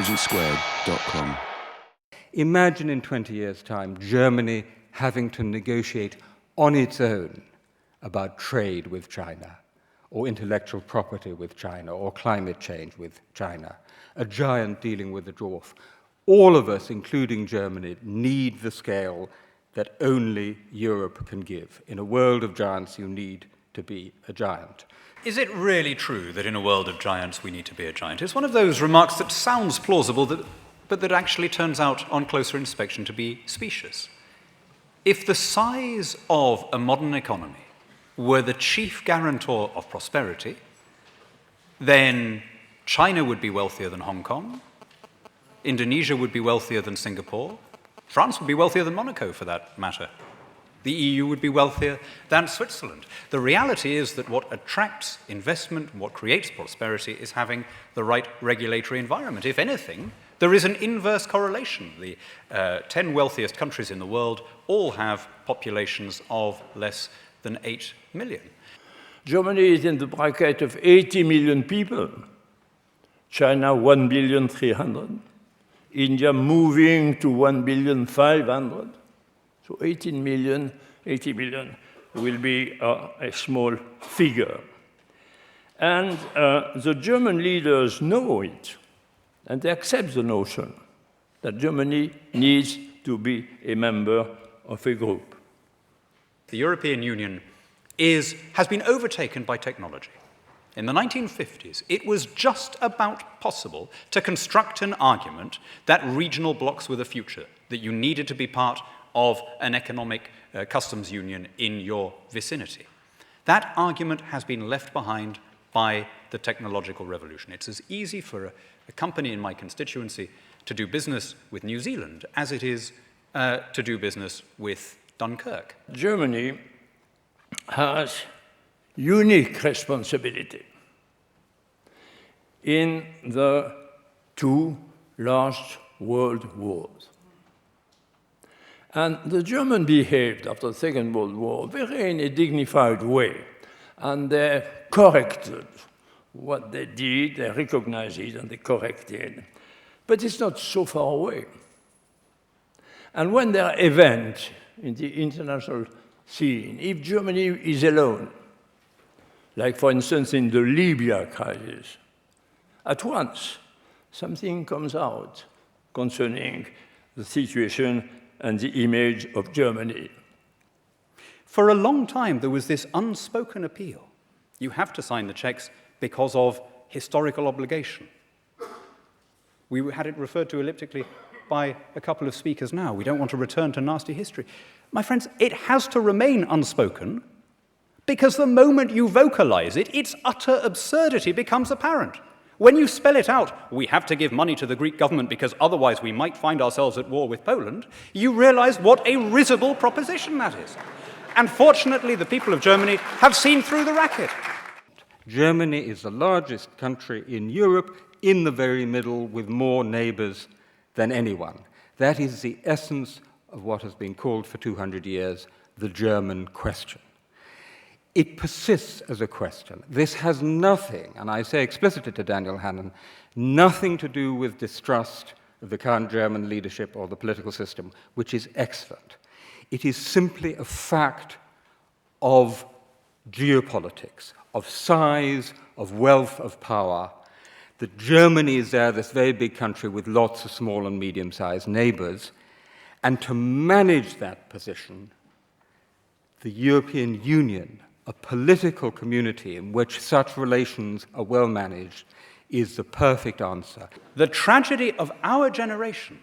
intelligencesquared.com. Imagine in 20 years' time Germany having to negotiate on its own about trade with China, or intellectual property with China, or climate change with China. A giant dealing with a dwarf. All of us, including Germany, need the scale that only Europe can give. In a world of giants, you need to be a giant. Is it really true that in a world of giants we need to be a giant? It's one of those remarks that sounds plausible, but that actually turns out on closer inspection to be specious. If the size of a modern economy were the chief guarantor of prosperity, then China would be wealthier than Hong Kong, Indonesia would be wealthier than Singapore, France would be wealthier than Monaco, for that matter. The EU would be wealthier than Switzerland. The reality is that what attracts investment, what creates prosperity, is having the right regulatory environment. If anything, there is an inverse correlation. The 10 wealthiest countries in the world all have populations of less than 8 million. Germany is in the bracket of 80 million people. China, 1,300,000,000. India moving to 1,500,000,000. So 18 million, 80 million will be a small figure. And the German leaders know it, and they accept the notion that Germany needs to be a member of a group. The European Union has been overtaken by technology. In the 1950s, it was just about possible to construct an argument that regional blocs were the future, that you needed to be part of an economic customs union in your vicinity. That argument has been left behind by the technological revolution. It's as easy for a company in my constituency to do business with New Zealand as it is to do business with Dunkirk. Germany has unique responsibility in the two last world wars. And the Germans behaved after the Second World War very in a dignified way. And they corrected what they did, they recognized it, and they corrected. But it's not so far away. And when there are events in the international scene, if Germany is alone, like for instance in the Libya crisis, at once something comes out concerning the situation and the image of Germany. For a long time, there was this unspoken appeal. You have to sign the checks because of historical obligation. We had it referred to elliptically by a couple of speakers now. We don't want to return to nasty history. My friends, it has to remain unspoken because the moment you vocalize it, its utter absurdity becomes apparent. When you spell it out, we have to give money to the Greek government because otherwise we might find ourselves at war with Poland, you realize what a risible proposition that is. And fortunately, the people of Germany have seen through the racket. Germany is the largest country in Europe, in the very middle, with more neighbors than anyone. That is the essence of what has been called for 200 years the German question. It persists as a question. This has nothing, and I say explicitly to Daniel Hannan, nothing to do with distrust of the current German leadership or the political system, which is excellent. It is simply a fact of geopolitics, of size, of wealth, of power, that Germany is there, this very big country with lots of small and medium-sized neighbors, and to manage that position, the European Union, a political community in which such relations are well managed, is the perfect answer. The tragedy of our generation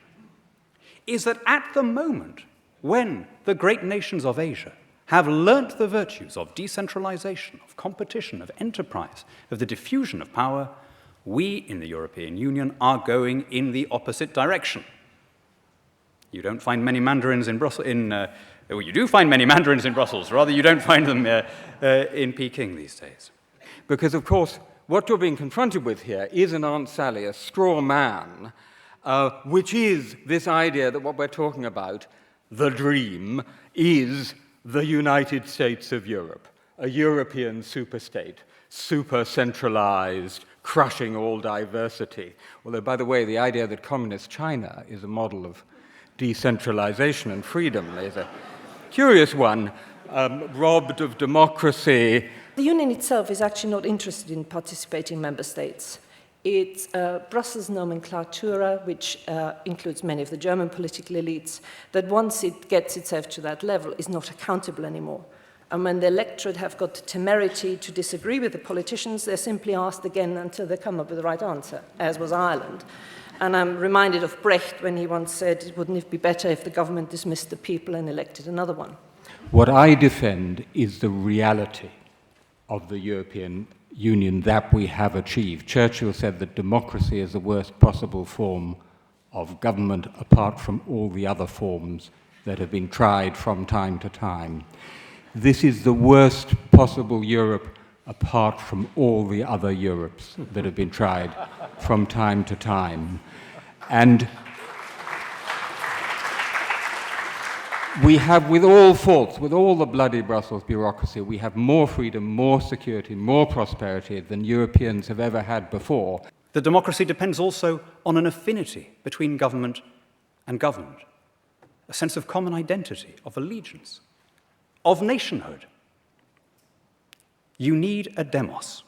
is that at the moment when the great nations of Asia have learnt the virtues of decentralization, of competition, of enterprise, of the diffusion of power, we in the European Union are going in the opposite direction. You don't find many mandarins in Brussels, well, you do find many mandarins in Brussels, rather you don't find them in Peking these days. Because, of course, what you're being confronted with here is an Aunt Sally, a straw man, which is this idea that what we're talking about, the dream, is the United States of Europe, a European superstate, super-centralized, crushing all diversity. Although, by the way, the idea that communist China is a model of decentralization and freedom is a curious one, robbed of democracy. The Union itself is actually not interested in participating member states. It's Brussels nomenclatura, which includes many of the German political elites, that once it gets itself to that level is not accountable anymore. And when the electorate have got the temerity to disagree with the politicians, they're simply asked again until they come up with the right answer, as was Ireland. And I'm reminded of Brecht when he once said, wouldn't it be better if the government dismissed the people and elected another one? What I defend is the reality of the European Union that we have achieved. Churchill said that democracy is the worst possible form of government apart from all the other forms that have been tried from time to time. This is the worst possible Europe apart from all the other Europes that have been tried from time to time. And we have, with all faults, with all the bloody Brussels bureaucracy, we have more freedom, more security, more prosperity than Europeans have ever had before. The democracy depends also on an affinity between government and governed, a sense of common identity, of allegiance, of nationhood. You need a demos,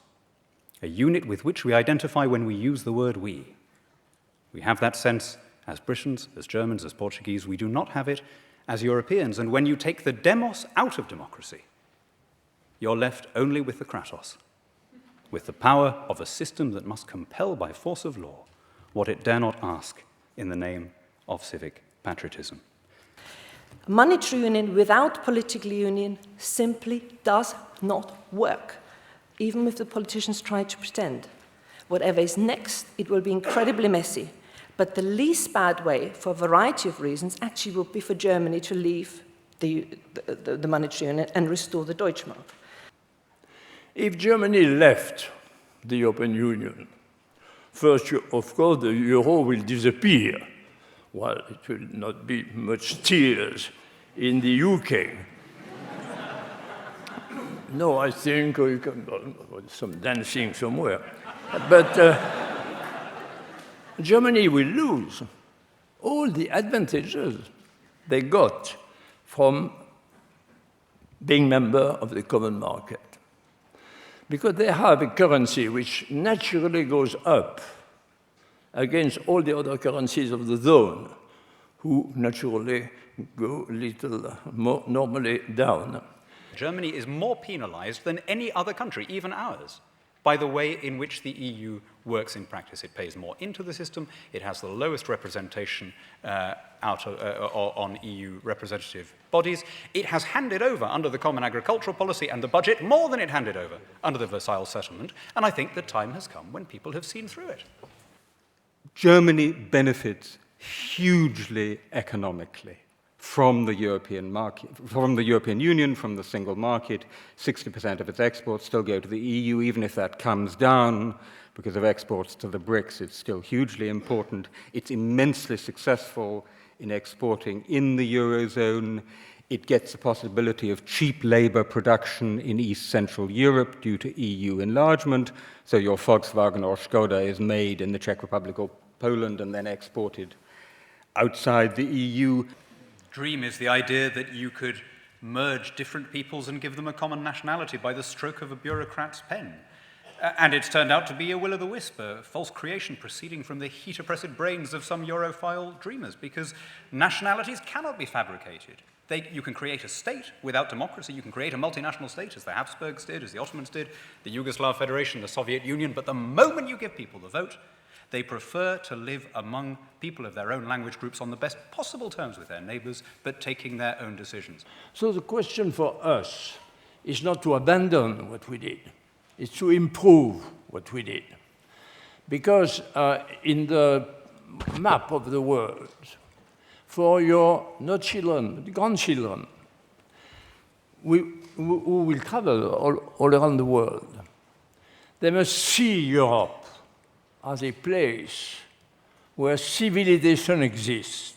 a unit with which we identify when we use the word we. We have that sense as Britons, as Germans, as Portuguese. We do not have it as Europeans. And when you take the demos out of democracy, you're left only with the kratos, with the power of a system that must compel by force of law what it dare not ask in the name of civic patriotism. Monetary union without political union simply does not work, even if the politicians try to pretend. Whatever is next, it will be incredibly messy. But the least bad way, for a variety of reasons, actually would be for Germany to leave the monetary union and restore the Deutschmark. If Germany left the European Union, first, of course, the euro will disappear. Well, it will not be much tears in the UK. No, I think we can, some dancing somewhere. But Germany will lose all the advantages they got from being member of the common market. Because they have a currency which naturally goes up against all the other currencies of the zone, who naturally go a little more normally down. Germany is more penalized than any other country, even ours, by the way in which the EU works in practice. It pays more into the system, it has the lowest representation on EU representative bodies. It has handed over under the Common Agricultural Policy and the budget more than it handed over under the Versailles Settlement, and I think the time has come when people have seen through it. Germany benefits hugely economically from the European market, from the European Union, from the single market. 60% of its exports still go to the EU, even if that comes down because of exports to the BRICS, it's still hugely important. It's immensely successful in exporting in the Eurozone. It gets the possibility of cheap labor production in East Central Europe due to EU enlargement. So your Volkswagen or Skoda is made in the Czech Republic or Poland and then exported outside the EU. Dream is the idea that you could merge different peoples and give them a common nationality by the stroke of a bureaucrat's pen. And it's turned out to be a will-o'-the-wisp, a false creation proceeding from the heat-oppressed brains of some Europhile dreamers, because nationalities cannot be fabricated. You can create a state without democracy. You can create a multinational state, as the Habsburgs did, as the Ottomans did, the Yugoslav Federation, the Soviet Union. But the moment you give people the vote, they prefer to live among people of their own language groups on the best possible terms with their neighbors, but taking their own decisions. So the question for us is not to abandon what we did, it's to improve what we did. Because in the map of the world, for your not children, but grandchildren, who will travel all around the world, they must see Europe as a place where civilization exists,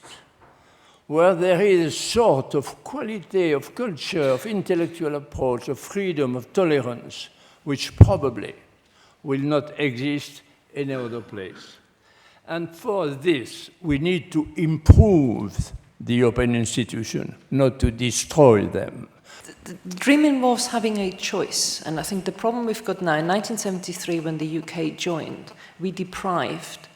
where there is a sort of quality of culture, of intellectual approach, of freedom, of tolerance, which probably will not exist any other place. And for this, we need to improve the European institutions, not to destroy them. The dream involves having a choice, and I think the problem we've got now, in 1973 when the UK joined, we deprived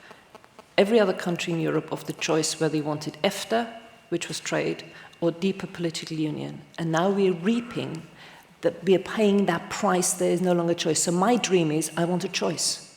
every other country in Europe of the choice whether they wanted EFTA, which was trade, or deeper political union. And now we're reaping that we are paying that price, there is no longer choice. So my dream is, I want a choice.